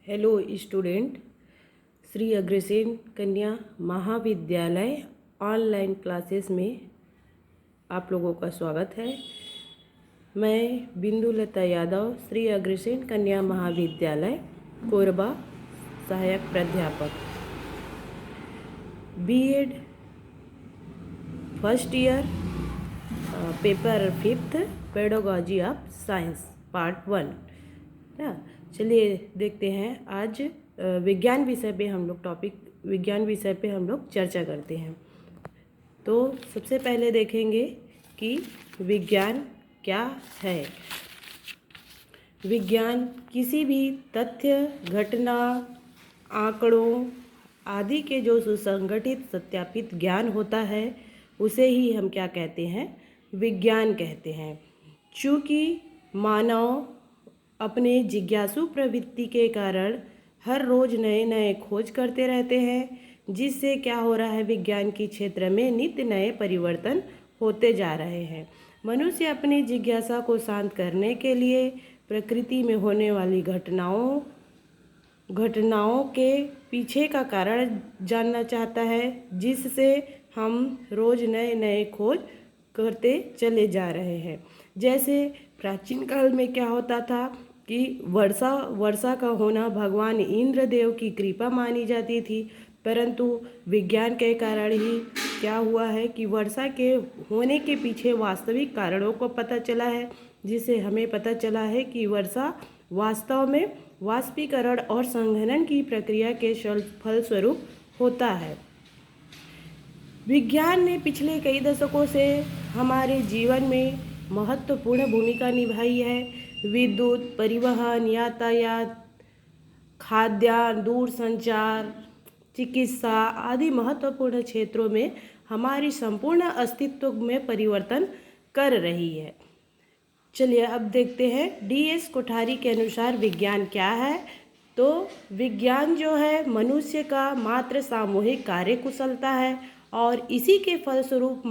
Hello student, Shri Agrasen कन्या महाविद्यालय online classes में आप लोगों का स्वागत है। मैं बिंदुलता यादव, श्री अग्रसेन कन्या महाविद्यालय कोरबा सहायक प्राध्यापक, BEd first year, paper 5th, pedagogy of science part 1 ना। चलिए देखते हैं। आज विज्ञान विषय पे हम लोग विज्ञान विषय पे हम लोग चर्चा करते हैं। तो सबसे पहले देखेंगे कि विज्ञान क्या है। विज्ञान किसी भी तथ्य, घटना, आंकड़ों आदि के जो सुसंगठित सत्यापित ज्ञान होता है उसे ही हम क्या कहते हैं, विज्ञान कहते हैं। चूँकि मानव अपने जिज्ञासु प्रवृत्ति के कारण हर रोज़ नए नए खोज करते रहते हैं, जिससे क्या हो रहा है, विज्ञान के क्षेत्र में नित्य नए परिवर्तन होते जा रहे हैं। मनुष्य अपनी जिज्ञासा को शांत करने के लिए प्रकृति में होने वाली घटनाओं के पीछे का कारण जानना चाहता है, जिससे हम रोज़ नए नए खोज करते चले जा रहे हैं। जैसे प्राचीन काल में क्या होता था कि वर्षा का होना भगवान इंद्रदेव की कृपा मानी जाती थी, परंतु विज्ञान के कारण ही क्या हुआ है कि वर्षा के होने के पीछे वास्तविक कारणों को पता चला है, जिससे हमें पता चला है कि वर्षा वास्तव में वाष्पीकरण और संघनन की प्रक्रिया के फलस्वरूप होता है। विज्ञान ने पिछले कई दशकों से हमारे जीवन में महत्वपूर्ण भूमिका निभाई है। विद्युत, परिवहन, यातायात, खाद्यान्न, दूरसंचार, चिकित्सा आदि महत्वपूर्ण क्षेत्रों में हमारी संपूर्ण अस्तित्व में परिवर्तन कर रही है। चलिए अब देखते हैं DS कोठारी के अनुसार विज्ञान क्या है। तो विज्ञान जो है मनुष्य का मात्र सामूहिक कार्य कुशलता है और इसी के फलस्वरूप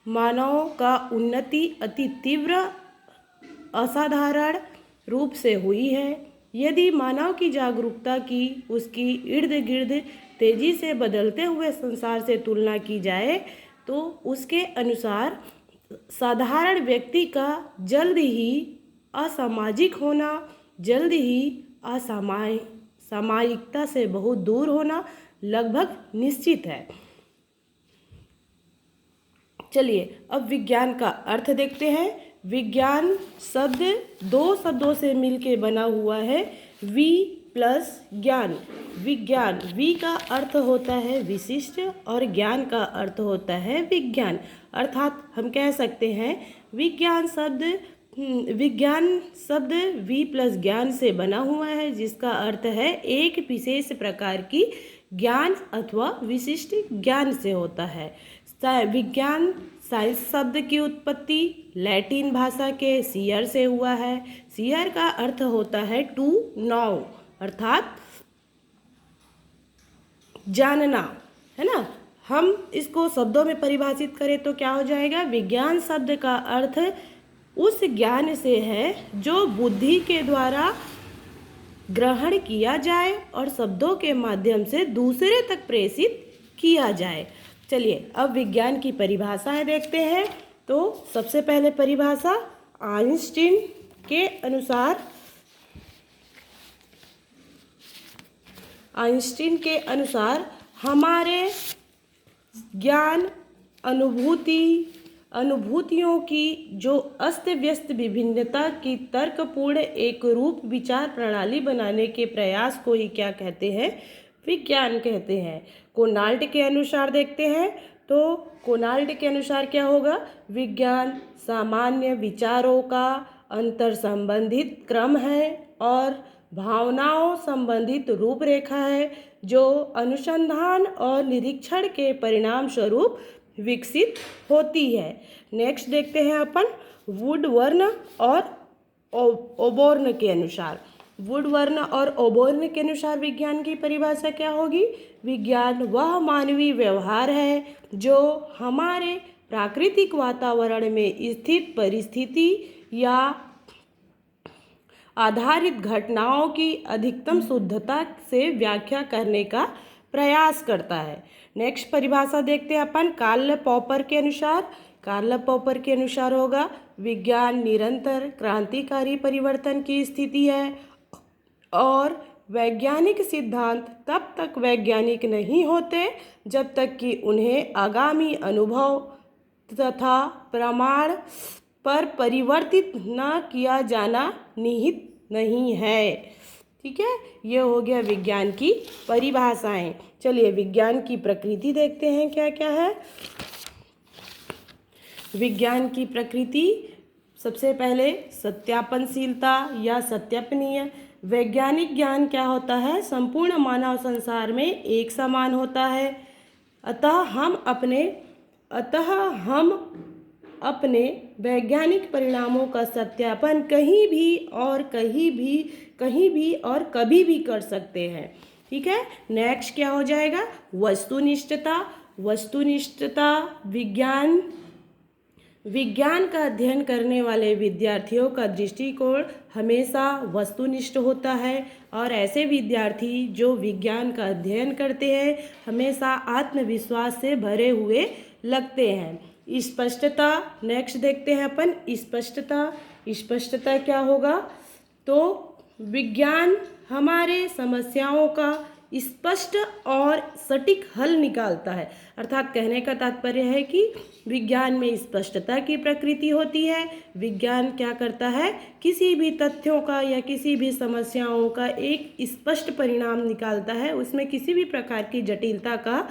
मानव का उन्नति अति तीव्र असाधारण रूप से हुई है। यदि मानव की जागरूकता की उसकी इर्द गिर्द तेजी से बदलते हुए संसार से तुलना की जाए तो उसके अनुसार साधारण व्यक्ति का जल्द ही असामाजिक होना, जल्द ही सामायिकता से बहुत दूर होना लगभग निश्चित है। चलिए अब विज्ञान का अर्थ देखते हैं। विज्ञान शब्द दो शब्दों से मिलकर बना हुआ है, वि प्लस ज्ञान। विज्ञान, वि का अर्थ होता है विशिष्ट और ज्ञान का अर्थ होता है विज्ञान। अर्थात हम कह सकते हैं विज्ञान शब्द वि प्लस ज्ञान से बना हुआ है, जिसका अर्थ है एक विशेष प्रकार की ज्ञान अथवा विशिष्ट ज्ञान से होता है। विज्ञान साइंस शब्द की उत्पत्ति लैटिन भाषा के सियर से हुआ है। सियर का अर्थ होता है टू नो, अर्थात जानना, है ना। हम इसको शब्दों में परिभाषित करें तो क्या हो जाएगा, विज्ञान शब्द का अर्थ उस ज्ञान से है जो बुद्धि के द्वारा ग्रहण किया जाए और शब्दों के माध्यम से दूसरे तक प्रेषित किया जाए। चलिए अब विज्ञान की परिभाषाएं देखते हैं। तो सबसे पहले परिभाषा आइंस्टीन के अनुसार हमारे ज्ञान अनुभूतियों की जो अस्त व्यस्त विभिन्नता की तर्कपूर्ण एक रूप विचार प्रणाली बनाने के प्रयास को ही क्या कहते हैं, विज्ञान कहते हैं। कोनाल्ट के अनुसार देखते हैं तो कोनाल्ट के अनुसार क्या होगा, विज्ञान सामान्य विचारों का अंतर संबंधित क्रम है और भावनाओं संबंधित रूपरेखा है जो अनुसंधान और निरीक्षण के परिणाम स्वरूप विकसित होती है। नेक्स्ट देखते हैं अपन वुडवर्न और ओबोर्न के अनुसार। वुडवर्न और ओबोर्न के अनुसार विज्ञान की परिभाषा क्या होगी, विज्ञान वह मानवीय व्यवहार है जो हमारे प्राकृतिक वातावरण में स्थित परिस्थिति या आधारित घटनाओं की अधिकतम शुद्धता से व्याख्या करने का प्रयास करता है। नेक्स्ट परिभाषा देखते हैं अपन कार्ल पॉपर के अनुसार। कार्ल पॉपर के अनुसार होगा विज्ञान निरंतर क्रांतिकारी परिवर्तन की स्थिति है और वैज्ञानिक सिद्धांत तब तक वैज्ञानिक नहीं होते जब तक कि उन्हें आगामी अनुभव तथा प्रमाण पर परिवर्तित न किया जाना निहित नहीं है। ठीक है, ये हो गया विज्ञान की परिभाषाएं। चलिए विज्ञान की प्रकृति देखते हैं क्या क्या है। विज्ञान की प्रकृति सबसे पहले सत्यापनशीलता या सत्यापनीय। वैज्ञानिक ज्ञान क्या होता है? संपूर्ण मानव संसार में एक समान होता है। अतः हम अपने वैज्ञानिक परिणामों का सत्यापन कहीं भी और कभी भी कर सकते हैं। ठीक है, नेक्स्ट क्या हो जाएगा? वस्तुनिष्ठता। वस्तुनिष्ठता विज्ञान का अध्ययन करने वाले विद्यार्थियों का दृष्टिकोण हमेशा वस्तुनिष्ठ होता है और ऐसे विद्यार्थी जो विज्ञान का अध्ययन करते हैं हमेशा आत्मविश्वास से भरे हुए लगते हैं। स्पष्टता, नेक्स्ट देखते हैं अपन स्पष्टता क्या होगा? तो विज्ञान हमारे समस्याओं का स्पष्ट और सटीक हल निकालता है। अर्थात कहने का तात्पर्य है कि विज्ञान में स्पष्टता की प्रकृति होती है। विज्ञान क्या करता है? किसी भी तथ्यों का या किसी भी समस्याओं का एक स्पष्ट परिणाम निकालता है, उसमें किसी भी प्रकार की जटिलता का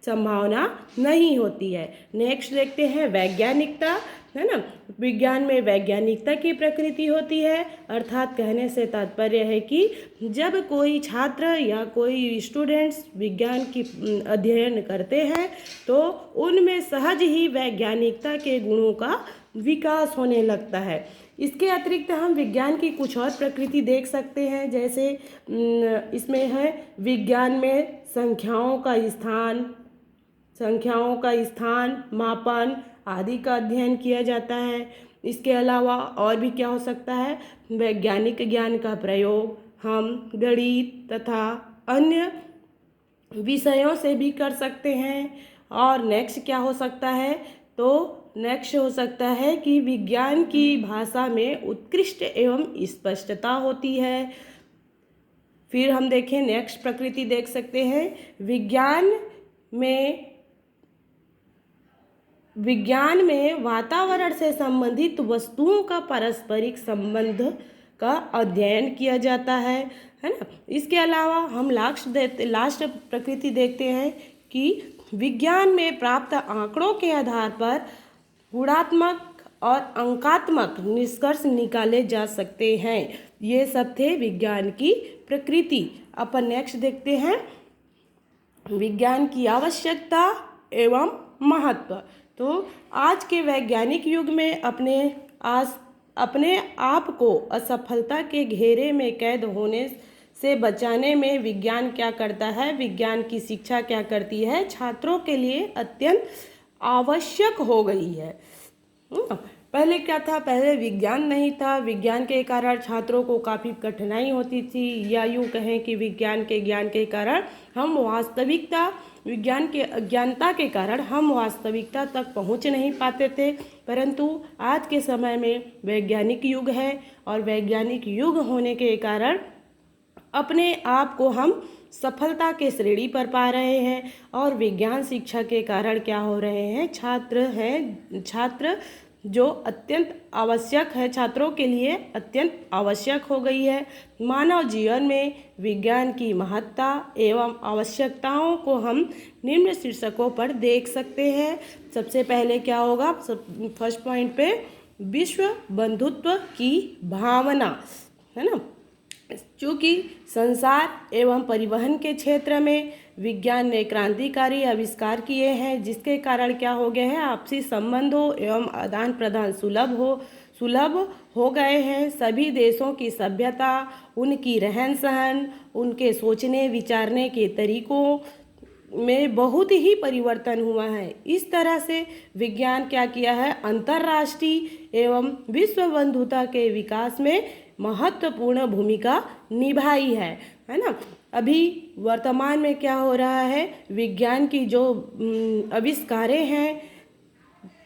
संभावना नहीं होती है। नेक्स्ट देखते हैं वैज्ञानिकता, है ना। विज्ञान में वैज्ञानिकता की प्रकृति होती है, अर्थात कहने से तात्पर्य है कि जब कोई छात्र या कोई स्टूडेंट्स विज्ञान की अध्ययन करते हैं तो उनमें सहज ही वैज्ञानिकता के गुणों का विकास होने लगता है। इसके अतिरिक्त हम विज्ञान की कुछ और प्रकृति देख सकते हैं, जैसे इसमें है विज्ञान में संख्याओं का स्थान, मापन आदि का अध्ययन किया जाता है। इसके अलावा और भी क्या हो सकता है? वैज्ञानिक ज्ञान का प्रयोग हम गणित तथा अन्य विषयों से भी कर सकते हैं। और नेक्स्ट क्या हो सकता है? तो नेक्स्ट हो सकता है कि विज्ञान की भाषा में उत्कृष्ट एवं स्पष्टता होती है। फिर हम देखें नेक्स्ट प्रकृति देख सकते हैं विज्ञान में वातावरण से संबंधित वस्तुओं का पारस्परिक संबंध का अध्ययन किया जाता है ना। इसके अलावा हम लास्ट प्रकृति देखते हैं कि विज्ञान में प्राप्त आंकड़ों के आधार पर गुणात्मक और अंकात्मक निष्कर्ष निकाले जा सकते हैं। ये सब थे विज्ञान की प्रकृति। अपन नेक्स्ट देखते हैं विज्ञान की आवश्यकता एवं महत्व। तो आज के वैज्ञानिक युग में अपने आप को असफलता के घेरे में कैद होने से बचाने में विज्ञान क्या करता है? विज्ञान की शिक्षा क्या करती है? छात्रों के लिए अत्यंत आवश्यक हो गई है। पहले क्या था? पहले विज्ञान नहीं था, विज्ञान के कारण छात्रों को काफ़ी कठिनाई होती थी, या यूँ कहें कि विज्ञान के ज्ञान के कारण विज्ञान के अज्ञानता के कारण हम वास्तविकता तक पहुंच नहीं पाते थे। परंतु आज के समय में वैज्ञानिक युग है और वैज्ञानिक युग होने के कारण अपने आप को हम सफलता के श्रेणी पर पा रहे हैं। और विज्ञान शिक्षा के कारण क्या हो रहे हैं? छात्र जो अत्यंत आवश्यक है, छात्रों के लिए अत्यंत आवश्यक हो गई है। मानव जीवन में विज्ञान की महत्ता एवं आवश्यकताओं को हम निम्न शीर्षकों पर देख सकते हैं। सबसे पहले क्या होगा? फर्स्ट पॉइंट पे विश्व बंधुत्व की भावना, है ना। चूँकि संसार एवं परिवहन के क्षेत्र में विज्ञान ने क्रांतिकारी आविष्कार किए हैं, जिसके कारण क्या हो गया है? आपसी संबंधों एवं आदान प्रदान सुलभ हो गए हैं। सभी देशों की सभ्यता, उनकी रहन सहन, उनके सोचने विचारने के तरीकों में बहुत ही परिवर्तन हुआ है। इस तरह से विज्ञान क्या किया है? अंतर्राष्ट्रीय एवं विश्व बंधुता के विकास में महत्वपूर्ण भूमिका निभाई है ना। अभी वर्तमान में क्या हो रहा है, विज्ञान की जो आविष्कारें हैं,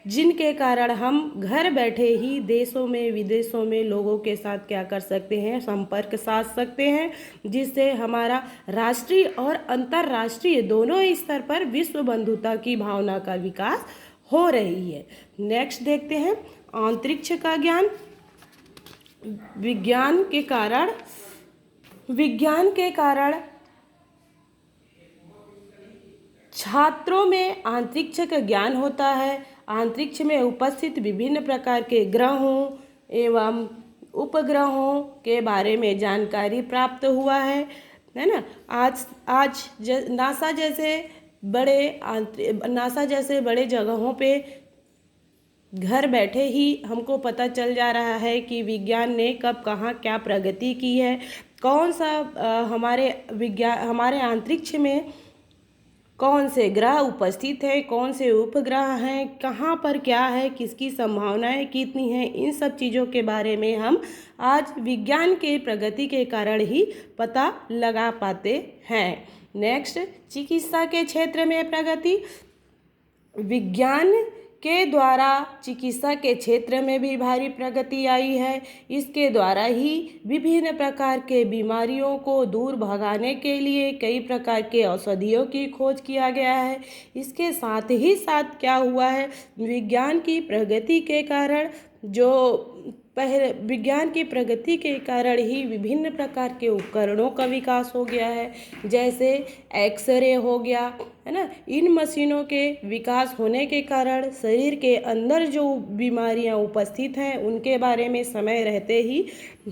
जिनके कारण हम घर बैठे ही देशों में विदेशों में लोगों के साथ क्या कर सकते हैं, संपर्क साध सकते हैं, जिससे हमारा राष्ट्रीय और अंतर्राष्ट्रीय दोनों स्तर पर विश्व बंधुता की भावना का विकास हो रही है। नेक्स्ट देखते हैं अंतरिक्ष का ज्ञान। विज्ञान के कारण छात्रों में अंतरिक्ष का ज्ञान होता है। अंतरिक्ष में उपस्थित विभिन्न प्रकार के ग्रहों एवं उपग्रहों के बारे में जानकारी प्राप्त हुआ है ना। आज नासा जैसे बड़े जगहों पे घर बैठे ही हमको पता चल जा रहा है कि विज्ञान ने कब कहाँ क्या प्रगति की है, कौन सा हमारे अंतरिक्ष में कौन से ग्रह उपस्थित हैं, कौन से उपग्रह हैं, कहाँ पर क्या है, किसकी संभावनाएं कितनी हैं, इन सब चीज़ों के बारे में हम आज विज्ञान के प्रगति के कारण ही पता लगा पाते हैं। नेक्स्ट, चिकित्सा के क्षेत्र में प्रगति। विज्ञान के द्वारा चिकित्सा के क्षेत्र में भी भारी प्रगति आई है। इसके द्वारा ही विभिन्न प्रकार के बीमारियों को दूर भगाने के लिए कई प्रकार के औषधियों की खोज किया गया है। इसके साथ ही साथ क्या हुआ है, विज्ञान की प्रगति के कारण ही विभिन्न प्रकार के उपकरणों का विकास हो गया है, जैसे एक्सरे हो गया है ना। इन मशीनों के विकास होने के कारण शरीर के अंदर जो बीमारियां उपस्थित हैं उनके बारे में समय रहते ही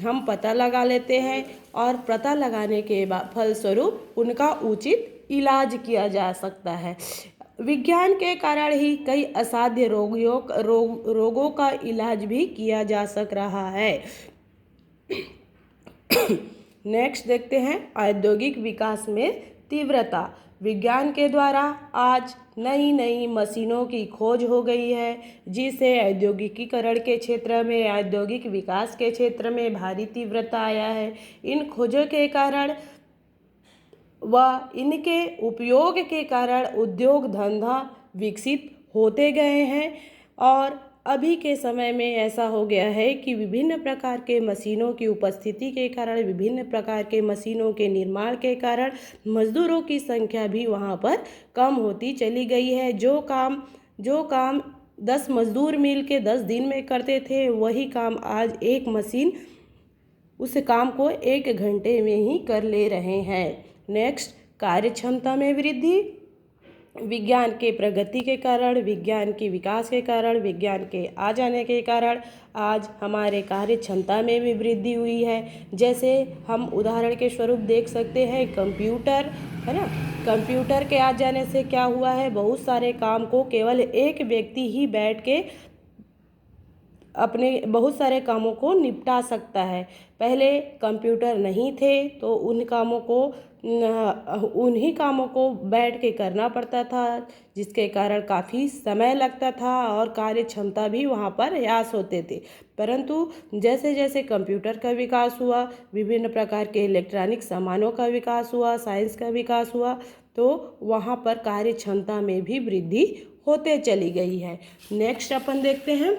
हम पता लगा लेते हैं और पता लगाने के फलस्वरूप उनका उचित इलाज किया जा सकता है। विज्ञान के कारण ही कई असाध्य रोगों का इलाज भी किया जा सक रहा है। नेक्स्ट देखते हैं औद्योगिक विकास में तीव्रता। विज्ञान के द्वारा आज नई नई मशीनों की खोज हो गई है, जिससे औद्योगिकीकरण के क्षेत्र में, औद्योगिक विकास के क्षेत्र में भारी तीव्रता आया है। इन खोजों के कारण व इनके उपयोग के कारण उद्योग धंधा विकसित होते गए हैं और अभी के समय में ऐसा हो गया है कि विभिन्न प्रकार के मशीनों की उपस्थिति के कारण, विभिन्न प्रकार के मशीनों के निर्माण के कारण मजदूरों की संख्या भी वहाँ पर कम होती चली गई है। जो काम 10 मजदूर मिल के 10 दिन में करते थे, वही काम आज एक मशीन उस काम को 1 घंटे में ही कर ले रहे हैं। नेक्स्ट, कार्य क्षमता में वृद्धि। विज्ञान के प्रगति के कारण, विज्ञान के विकास के कारण, विज्ञान के आ जाने के कारण आज हमारे कार्य क्षमता में भी वृद्धि हुई है। जैसे हम उदाहरण के स्वरूप देख सकते हैं कंप्यूटर, है ना। कंप्यूटर के आ जाने से क्या हुआ है, बहुत सारे काम को केवल एक व्यक्ति ही बैठ के अपने बहुत सारे कामों को निपटा सकता है। पहले कंप्यूटर नहीं थे तो उन्हीं कामों को बैठ के करना पड़ता था, जिसके कारण काफ़ी समय लगता था और कार्य क्षमता भी वहाँ पर ह्रास होते थे। परंतु जैसे जैसे कंप्यूटर का विकास हुआ, विभिन्न प्रकार के इलेक्ट्रॉनिक सामानों का विकास हुआ, साइंस का विकास हुआ, तो वहाँ पर कार्य क्षमता में भी वृद्धि होते चली गई है। नेक्स्ट अपन देखते हैं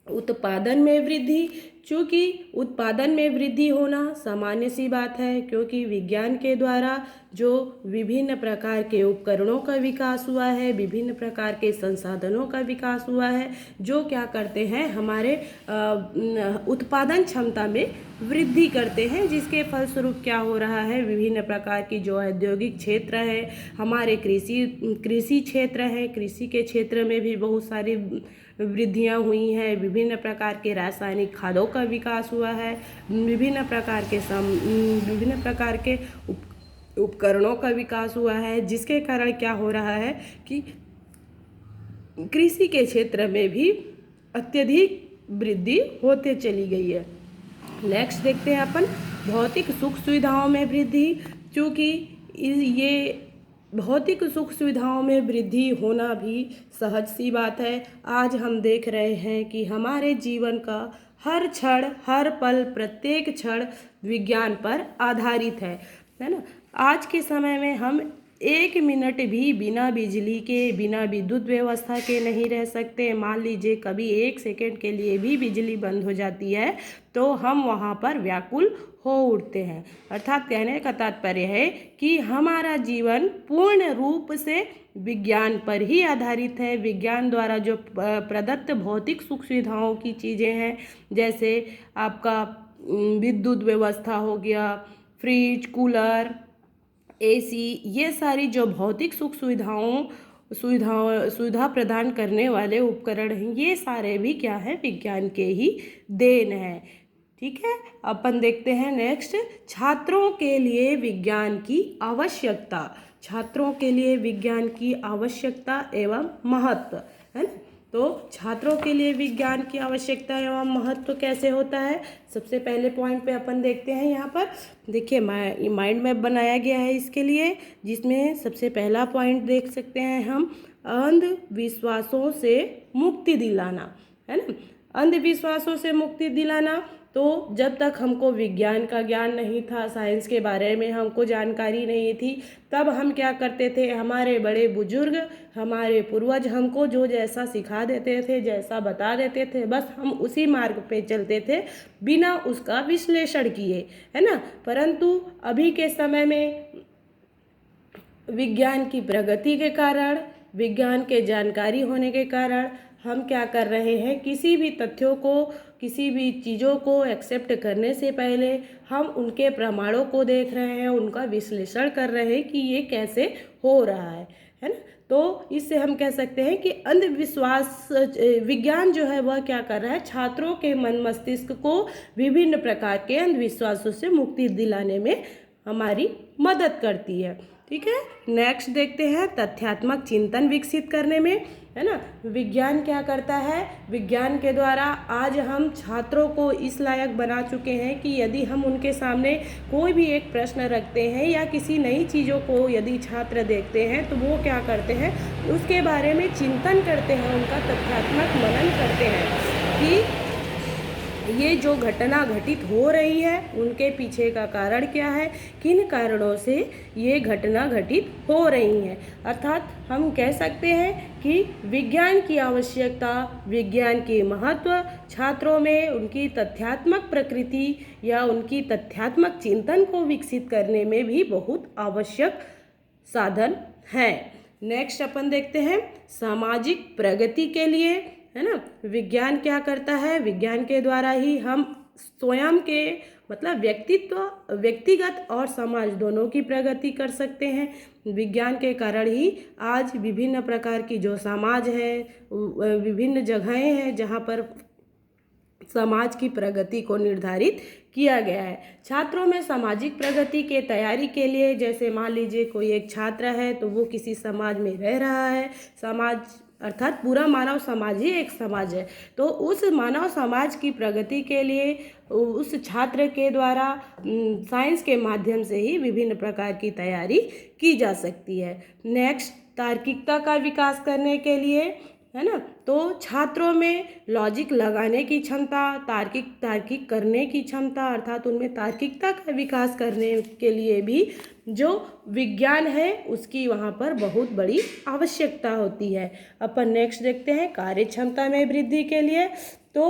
उत्पादन में वृद्धि। चूँकि उत्पादन में वृद्धि होना सामान्य सी बात है, क्योंकि विज्ञान के द्वारा जो विभिन्न प्रकार के उपकरणों का विकास हुआ है, विभिन्न प्रकार के संसाधनों का विकास हुआ है, जो क्या करते हैं, हमारे उत्पादन क्षमता में वृद्धि करते हैं, जिसके फलस्वरूप क्या हो रहा है, विभिन्न प्रकार की जो औद्योगिक क्षेत्र है, हमारे कृषि क्षेत्र है, कृषि के क्षेत्र में भी बहुत सारी वृद्धियां हुई हैं। विभिन्न प्रकार के रासायनिक खादों का विकास हुआ है, विभिन्न प्रकार के उपकरणों का विकास हुआ है, जिसके कारण क्या हो रहा है कि कृषि के क्षेत्र में भी अत्यधिक वृद्धि होते चली गई है। नेक्स्ट देखते हैं अपन भौतिक सुख सुविधाओं में वृद्धि। क्योंकि ये भौतिक सुख सुविधाओं में वृद्धि होना भी सहज सी बात है। आज हम देख रहे हैं कि हमारे जीवन का हर क्षण हर पल प्रत्येक क्षण विज्ञान पर आधारित है ना। आज के समय में हम 1 मिनट भी बिना बिजली के, बिना विद्युत व्यवस्था के नहीं रह सकते। मान लीजिए कभी 1 सेकंड के लिए भी बिजली बंद हो जाती है तो हम वहाँ पर व्याकुल हो उठते हैं। अर्थात कहने का तात्पर्य है कि हमारा जीवन पूर्ण रूप से विज्ञान पर ही आधारित है। विज्ञान द्वारा जो प्रदत्त भौतिक सुख सुविधाओं की चीज़ें हैं, जैसे आपका विद्युत व्यवस्था हो गया, फ्रिज, कूलर, एसी, ये सारी जो भौतिक सुख सुविधा प्रदान करने वाले उपकरण हैं, ये सारे भी क्या है, विज्ञान के ही देन है। ठीक है, अपन देखते हैं नेक्स्ट, छात्रों के लिए विज्ञान की आवश्यकता। छात्रों के लिए विज्ञान की आवश्यकता एवं महत्व, है ना। तो छात्रों के लिए विज्ञान की आवश्यकता एवं महत्व कैसे होता है, सबसे पहले पॉइंट पे अपन देखते हैं। यहाँ पर देखिए माइंड मैप बनाया गया है इसके लिए, जिसमें सबसे पहला पॉइंट देख सकते हैं हम, अंधविश्वासों से मुक्ति दिलाना, है ना। अंधविश्वासों से मुक्ति दिलाना, तो जब तक हमको विज्ञान का ज्ञान नहीं था, साइंस के बारे में हमको जानकारी नहीं थी, तब हम क्या करते थे, हमारे बड़े बुजुर्ग, हमारे पूर्वज हमको जो जैसा सिखा देते थे, जैसा बता देते थे, बस हम उसी मार्ग पे चलते थे बिना उसका विश्लेषण किए, है ना। परंतु अभी के समय में विज्ञान की प्रगति के कारण, विज्ञान के जानकारी होने के कारण हम क्या कर रहे हैं, किसी भी तथ्यों को, किसी भी चीज़ों को एक्सेप्ट करने से पहले हम उनके प्रमाणों को देख रहे हैं, उनका विश्लेषण कर रहे हैं कि ये कैसे हो रहा है ना। तो इससे हम कह सकते हैं कि अंधविश्वास, विज्ञान जो है वह क्या कर रहा है, छात्रों के मन मस्तिष्क को विभिन्न प्रकार के अंधविश्वासों से मुक्ति दिलाने में हमारी मदद करती है। ठीक है, नेक्स्ट देखते हैं, तथ्यात्मक चिंतन विकसित करने में, है ना। विज्ञान क्या करता है, विज्ञान के द्वारा आज हम छात्रों को इस लायक बना चुके हैं कि यदि हम उनके सामने कोई भी एक प्रश्न रखते हैं या किसी नई चीज़ों को यदि छात्र देखते हैं तो वो क्या करते हैं, उसके बारे में चिंतन करते हैं, उनका तथ्यात्मक मनन करते हैं कि ये जो घटना घटित हो रही है उनके पीछे का कारण क्या है, किन कारणों से ये घटना घटित हो रही है। अर्थात हम कह सकते हैं कि विज्ञान की आवश्यकता, विज्ञान के महत्व छात्रों में उनकी तथ्यात्मक प्रकृति या उनकी तथ्यात्मक चिंतन को विकसित करने में भी बहुत आवश्यक साधन है। नेक्स्ट अपन देखते हैं, सामाजिक प्रगति के लिए, है ना। विज्ञान क्या करता है, विज्ञान के द्वारा ही हम स्वयं के मतलब व्यक्तिगत और समाज दोनों की प्रगति कर सकते हैं। विज्ञान के कारण ही आज विभिन्न प्रकार की जो समाज है, विभिन्न जगहें हैं जहाँ पर समाज की प्रगति को निर्धारित किया गया है। छात्रों में सामाजिक प्रगति के तैयारी के लिए, जैसे मान लीजिए कोई एक छात्र है तो वो किसी समाज में रह रहा है, समाज अर्थात पूरा मानव समाज ही एक समाज है, तो उस मानव समाज की प्रगति के लिए उस छात्र के द्वारा साइंस के माध्यम से ही विभिन्न प्रकार की तैयारी की जा सकती है। नेक्स्ट, तार्किकता का विकास करने के लिए, है ना, तो छात्रों में लॉजिक लगाने की क्षमता, तार्किक करने की क्षमता, अर्थात उनमें तार्किकता का विकास करने के लिए भी जो विज्ञान है उसकी वहाँ पर बहुत बड़ी आवश्यकता होती है। अपन नेक्स्ट देखते हैं, कार्य क्षमता में वृद्धि के लिए। तो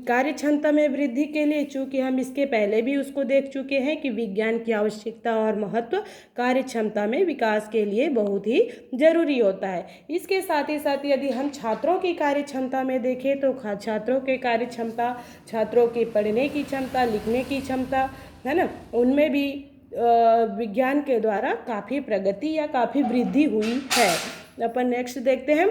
कार्य क्षमता में वृद्धि के लिए, चूँकि हम इसके पहले भी उसको देख चुके हैं कि विज्ञान की आवश्यकता और महत्व कार्य क्षमता में विकास के लिए बहुत ही जरूरी होता है। इसके साथ ही साथ यदि हम छात्रों की कार्य क्षमता में देखें तो छात्रों के कार्य क्षमता, छात्रों की पढ़ने की क्षमता, लिखने की क्षमता, है ना, उनमें भी विज्ञान के द्वारा काफ़ी प्रगति या काफ़ी वृद्धि हुई है। अपन नेक्स्ट देखते हैं,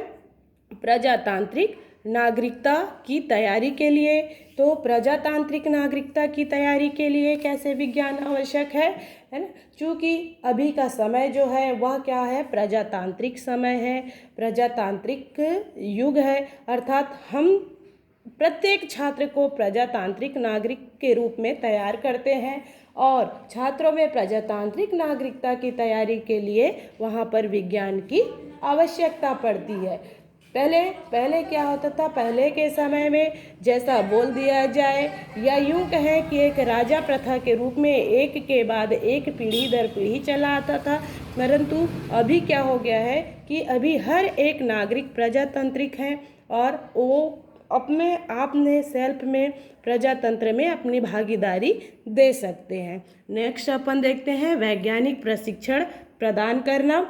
प्रजातांत्रिक नागरिकता की तैयारी के लिए। तो प्रजातांत्रिक नागरिकता की तैयारी के लिए कैसे विज्ञान आवश्यक है ना। क्योंकि अभी का समय जो है वह क्या है, प्रजातांत्रिक समय है, प्रजातांत्रिक युग है। अर्थात हम प्रत्येक छात्र को प्रजातांत्रिक नागरिक के रूप में तैयार करते हैं और छात्रों में प्रजातांत्रिक नागरिकता की तैयारी के लिए वहाँ पर विज्ञान की आवश्यकता पड़ती है। पहले पहले क्या होता था, पहले के समय में जैसा बोल दिया जाए या यूं कहें कि एक राजा प्रथा के रूप में एक के बाद एक पीढ़ी दर पीढ़ी चला आता था। परंतु अभी क्या हो गया है कि अभी हर एक नागरिक प्रजातांत्रिक है और वो अपने आप में सेल्फ में प्रजातंत्र में अपनी भागीदारी दे सकते हैं। नेक्स्ट अपन देखते हैं वैज्ञानिक प्रशिक्षण प्रदान करना।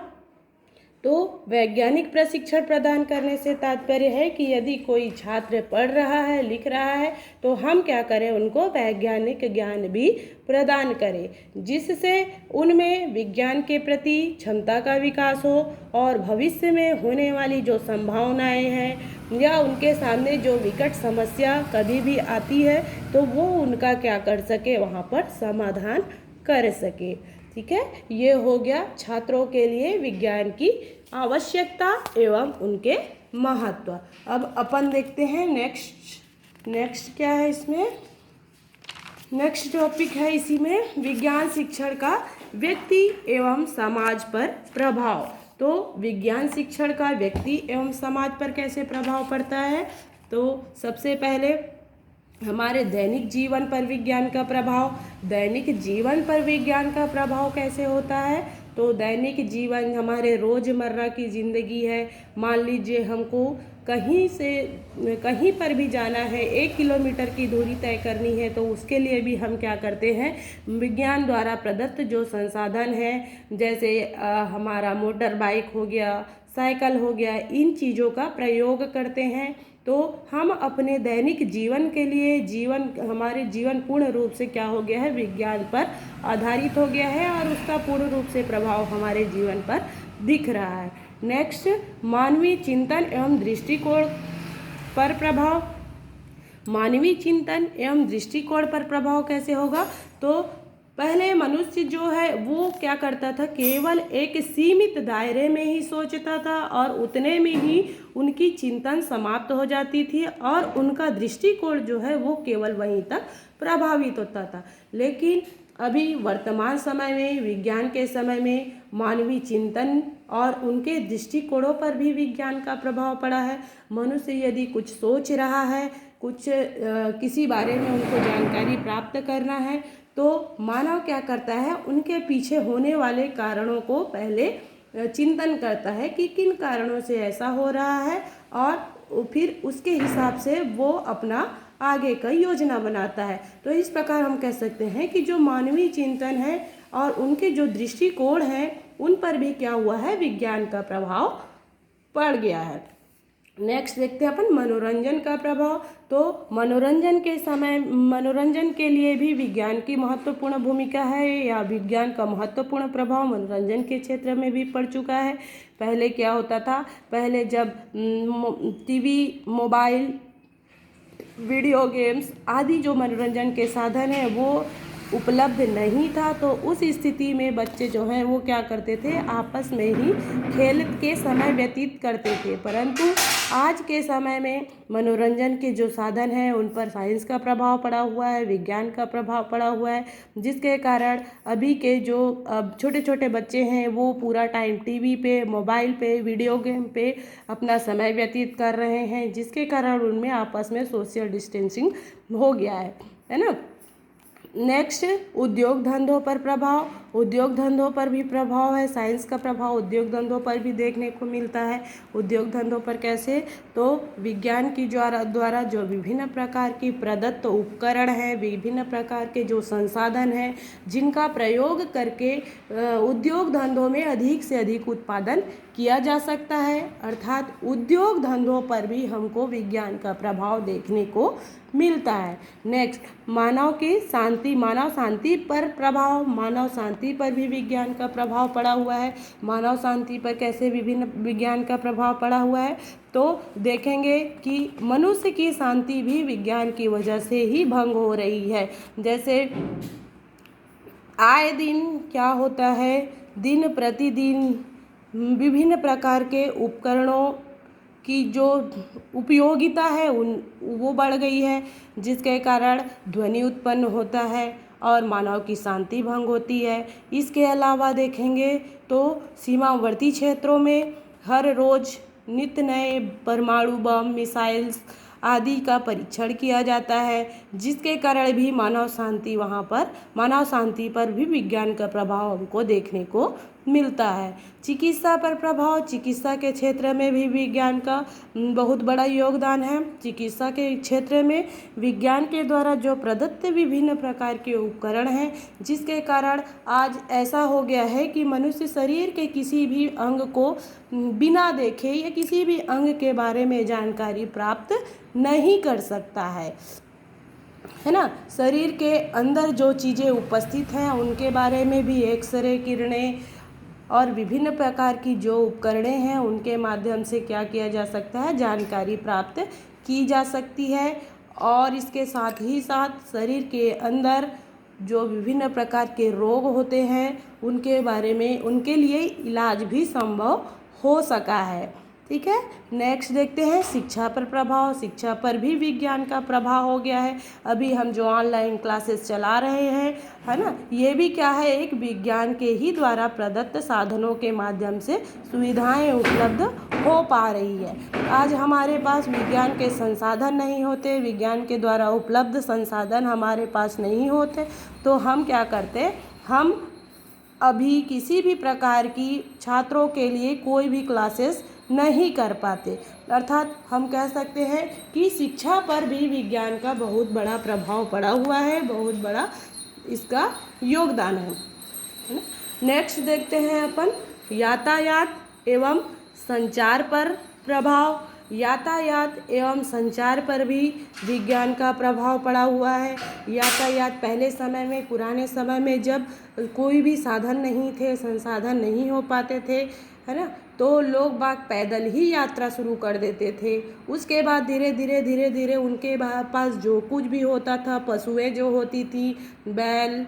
तो वैज्ञानिक प्रशिक्षण प्रदान करने से तात्पर्य है कि यदि कोई छात्र पढ़ रहा है, लिख रहा है, तो हम क्या करें, उनको वैज्ञानिक ज्ञान भी प्रदान करें, जिससे उनमें विज्ञान के प्रति क्षमता का विकास हो और भविष्य में होने वाली जो संभावनाएं हैं या उनके सामने जो विकट समस्या कभी भी आती है तो वो उनका क्या कर सके, वहाँ पर समाधान कर सके। ठीक है, ये हो गया छात्रों के लिए विज्ञान की आवश्यकता एवं उनके महत्व। अब अपन देखते हैं नेक्स्ट क्या है इसमें। नेक्स्ट टॉपिक है इसी में विज्ञान शिक्षण का व्यक्ति एवं समाज पर प्रभाव। तो विज्ञान शिक्षण का व्यक्ति एवं समाज पर कैसे प्रभाव पड़ता है, तो सबसे पहले हमारे दैनिक जीवन पर विज्ञान का प्रभाव। दैनिक जीवन पर विज्ञान का प्रभाव कैसे होता है, तो दैनिक जीवन हमारे रोज़मर्रा की ज़िंदगी है। मान लीजिए हमको कहीं पर भी जाना है, 1 किलोमीटर की दूरी तय करनी है, तो उसके लिए भी हम क्या करते हैं, विज्ञान द्वारा प्रदत्त जो संसाधन है, जैसे हमारा मोटर बाइक हो गया, साइकिल हो गया, इन चीज़ों का प्रयोग करते हैं। तो हम अपने दैनिक जीवन के लिए हमारे जीवन पूर्ण रूप से क्या हो गया है, विज्ञान पर आधारित हो गया है और उसका पूर्ण रूप से प्रभाव हमारे जीवन पर दिख रहा है। नेक्स्ट, मानवीय चिंतन एवं दृष्टिकोण पर प्रभाव। मानवीय चिंतन एवं दृष्टिकोण पर प्रभाव कैसे होगा, तो पहले मनुष्य जो है वो क्या करता था, केवल एक सीमित दायरे में ही सोचता था और उतने में ही उनकी चिंतन समाप्त हो जाती थी और उनका दृष्टिकोण जो है वो केवल वहीं तक प्रभावित होता था। लेकिन अभी वर्तमान समय में, विज्ञान के समय में मानवीय चिंतन और उनके दृष्टिकोणों पर भी विज्ञान का प्रभाव पड़ा है। मनुष्य यदि कुछ सोच रहा है, किसी बारे में उनको जानकारी प्राप्त करना है, तो मानव क्या करता है, उनके पीछे होने वाले कारणों को पहले चिंतन करता है कि किन कारणों से ऐसा हो रहा है और फिर उसके हिसाब से वो अपना आगे का योजना बनाता है। तो इस प्रकार हम कह सकते हैं कि जो मानवीय चिंतन है और उनके जो दृष्टिकोण हैं उन पर भी क्या हुआ है, विज्ञान का प्रभाव पड़ गया है। नेक्स्ट देखते हैं अपन मनोरंजन का प्रभाव। तो मनोरंजन के लिए भी विज्ञान की महत्वपूर्ण भूमिका है या विज्ञान का महत्वपूर्ण प्रभाव मनोरंजन के क्षेत्र में भी पड़ चुका है। पहले क्या होता था, पहले जब टीवी, मोबाइल, वीडियो गेम्स आदि जो मनोरंजन के साधन हैं वो उपलब्ध नहीं था, तो उस स्थिति में बच्चे जो हैं वो क्या करते थे, आपस में ही खेल के समय व्यतीत करते थे। परंतु आज के समय में मनोरंजन के जो साधन हैं उन पर साइंस का प्रभाव पड़ा हुआ है, विज्ञान का प्रभाव पड़ा हुआ है, जिसके कारण अभी के जो छोटे छोटे बच्चे हैं वो पूरा टाइम टीवी पे, मोबाइल पे, वीडियो गेम पे अपना समय व्यतीत कर रहे हैं, जिसके कारण उनमें आपस में सोशल डिस्टेंसिंग हो गया है ना। नेक्स्ट, उद्योग धंधों पर प्रभाव। उद्योग धंधों पर भी प्रभाव है, साइंस का प्रभाव उद्योग धंधों पर भी देखने को मिलता है। उद्योग धंधों पर कैसे, तो विज्ञान की द्वारा जो विभिन्न प्रकार की प्रदत्त उपकरण हैं, विभिन्न प्रकार के जो संसाधन हैं, जिनका प्रयोग करके उद्योग धंधों में अधिक से अधिक उत्पादन किया जा सकता है, अर्थात उद्योग धंधों पर भी हमको विज्ञान का प्रभाव देखने को मिलता है। नेक्स्ट, मानव शांति पर प्रभाव। मानव शांति पर भी विज्ञान का प्रभाव पड़ा हुआ है। मानव शांति पर कैसे विभिन्न विज्ञान का प्रभाव पड़ा हुआ है, तो देखेंगे कि मनुष्य की शांति भी विज्ञान की वजह से ही भंग हो रही है। जैसे आए दिन क्या होता है, दिन प्रतिदिन विभिन्न प्रकार के उपकरणों की जो उपयोगिता है वो बढ़ गई है, जिसके कारण ध्वनि उत्पन्न होता है और मानव की शांति भंग होती है। इसके अलावा देखेंगे तो सीमावर्ती क्षेत्रों में हर रोज़ नित्य नए परमाणु बम, मिसाइल्स आदि का परीक्षण किया जाता है, जिसके कारण भी मानव शांति पर भी विज्ञान का प्रभाव हमको देखने को मिलता है। चिकित्सा पर प्रभाव, चिकित्सा के क्षेत्र में भी विज्ञान का बहुत बड़ा योगदान है। चिकित्सा के क्षेत्र में विज्ञान के द्वारा जो प्रदत्त विभिन्न प्रकार के उपकरण हैं, जिसके कारण आज ऐसा हो गया है कि मनुष्य शरीर के किसी भी अंग को बिना देखे या किसी भी अंग के बारे में जानकारी प्राप्त नहीं कर सकता है ना। शरीर के अंदर जो चीज़ें उपस्थित हैं उनके बारे में भी एक्सरे किरणें और विभिन्न प्रकार की जो उपकरणें हैं उनके माध्यम से क्या किया जा सकता है, जानकारी प्राप्त की जा सकती है। और इसके साथ ही साथ शरीर के अंदर जो विभिन्न प्रकार के रोग होते हैं उनके बारे में, उनके लिए इलाज भी संभव हो सका है। ठीक है, नेक्स्ट देखते हैं शिक्षा पर प्रभाव। शिक्षा पर भी विज्ञान का प्रभाव हो गया है। अभी हम जो ऑनलाइन क्लासेस चला रहे हैं, है ना, ये भी क्या है, एक विज्ञान के ही द्वारा प्रदत्त साधनों के माध्यम से सुविधाएं उपलब्ध हो पा रही है। आज हमारे पास विज्ञान के संसाधन नहीं होते, विज्ञान के द्वारा उपलब्ध संसाधन हमारे पास नहीं होते, तो हम क्या करते, हम अभी किसी भी प्रकार की छात्रों के लिए कोई भी क्लासेस नहीं कर पाते। अर्थात हम कह सकते हैं कि शिक्षा पर भी विज्ञान का बहुत बड़ा प्रभाव पड़ा हुआ है, बहुत बड़ा इसका योगदान है ना। नेक्स्ट देखते हैं अपन यातायात एवं संचार पर प्रभाव। यातायात एवं संचार पर भी विज्ञान का प्रभाव पड़ा हुआ है। यातायात पहले समय में, पुराने समय में जब कोई भी साधन नहीं थे, संसाधन नहीं हो पाते थे, है ना, तो लोग बाग पैदल ही यात्रा शुरू कर देते थे। उसके बाद धीरे धीरे उनके पास जो कुछ भी होता था, पशुएं जो होती थी, बैल,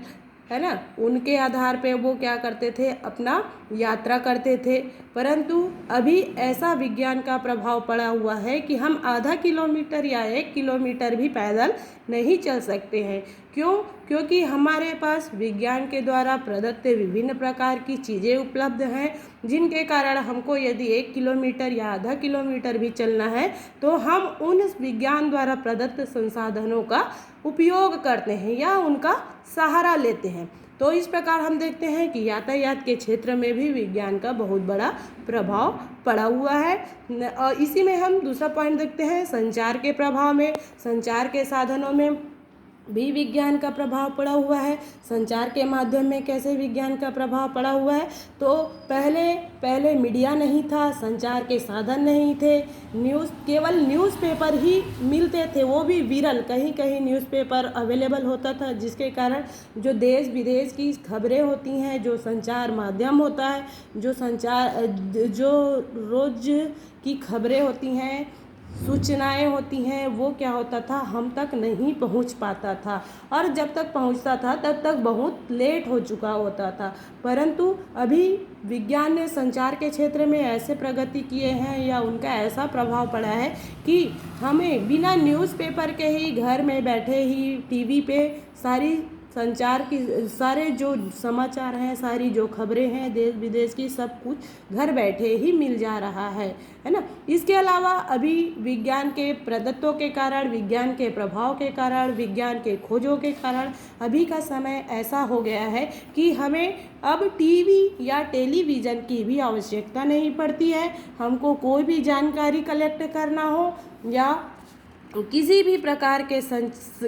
है ना, उनके आधार पे वो क्या करते थे, अपना यात्रा करते थे। परंतु अभी ऐसा विज्ञान का प्रभाव पड़ा हुआ है कि हम आधा किलोमीटर या 1 किलोमीटर भी पैदल नहीं चल सकते हैं। क्यों? क्योंकि हमारे पास विज्ञान के द्वारा प्रदत्त विभिन्न प्रकार की चीज़ें उपलब्ध हैं, जिनके कारण हमको यदि 1 किलोमीटर या आधा किलोमीटर भी चलना है तो हम उन विज्ञान द्वारा प्रदत्त संसाधनों का उपयोग करते हैं या उनका सहारा लेते हैं। तो इस प्रकार हम देखते हैं कि यातायात के क्षेत्र में भी विज्ञान का बहुत बड़ा प्रभाव पड़ा हुआ है। और इसी में हम दूसरा पॉइंट देखते हैं संचार के प्रभाव में। संचार के साधनों में भी विज्ञान का प्रभाव पड़ा हुआ है। संचार के माध्यम में कैसे विज्ञान का प्रभाव पड़ा हुआ है, तो पहले मीडिया नहीं था, संचार के साधन नहीं थे, केवल न्यूज़पेपर ही मिलते थे, वो भी विरल, कहीं कहीं न्यूज़पेपर अवेलेबल होता था, जिसके कारण जो देश विदेश की खबरें होती हैं, जो संचार माध्यम होता है, जो रोज़ की खबरें होती हैं, सूचनाएं होती हैं, वो क्या होता था, हम तक नहीं पहुंच पाता था, और जब तक पहुंचता था तब तक बहुत लेट हो चुका होता था। परंतु अभी विज्ञान ने संचार के क्षेत्र में ऐसे प्रगति किए हैं या उनका ऐसा प्रभाव पड़ा है कि हमें बिना न्यूज़पेपर के ही घर में बैठे ही टीवी पे सारी संचार की सारे जो समाचार हैं, सारी जो खबरें हैं देश विदेश की, सब कुछ घर बैठे ही मिल जा रहा है ना। इसके अलावा अभी विज्ञान के प्रदत्तों के कारण, विज्ञान के प्रभाव के कारण, विज्ञान के खोजों के कारण अभी का समय ऐसा हो गया है कि हमें अब टीवी या टेलीविज़न की भी आवश्यकता नहीं पड़ती है। हमको कोई भी जानकारी कलेक्ट करना हो या किसी भी प्रकार के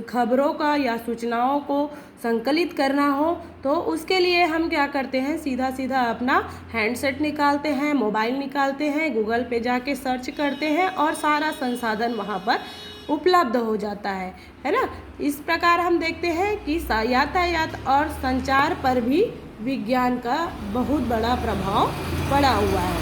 खबरों का या सूचनाओं को संकलित करना हो, तो उसके लिए हम क्या करते हैं, सीधा अपना हैंडसेट निकालते हैं, मोबाइल निकालते हैं, गूगल पे जाके सर्च करते हैं और सारा संसाधन वहाँ पर उपलब्ध हो जाता है ना। इस प्रकार हम देखते हैं कि यातायात और संचार पर भी विज्ञान का बहुत बड़ा प्रभाव पड़ा हुआ है।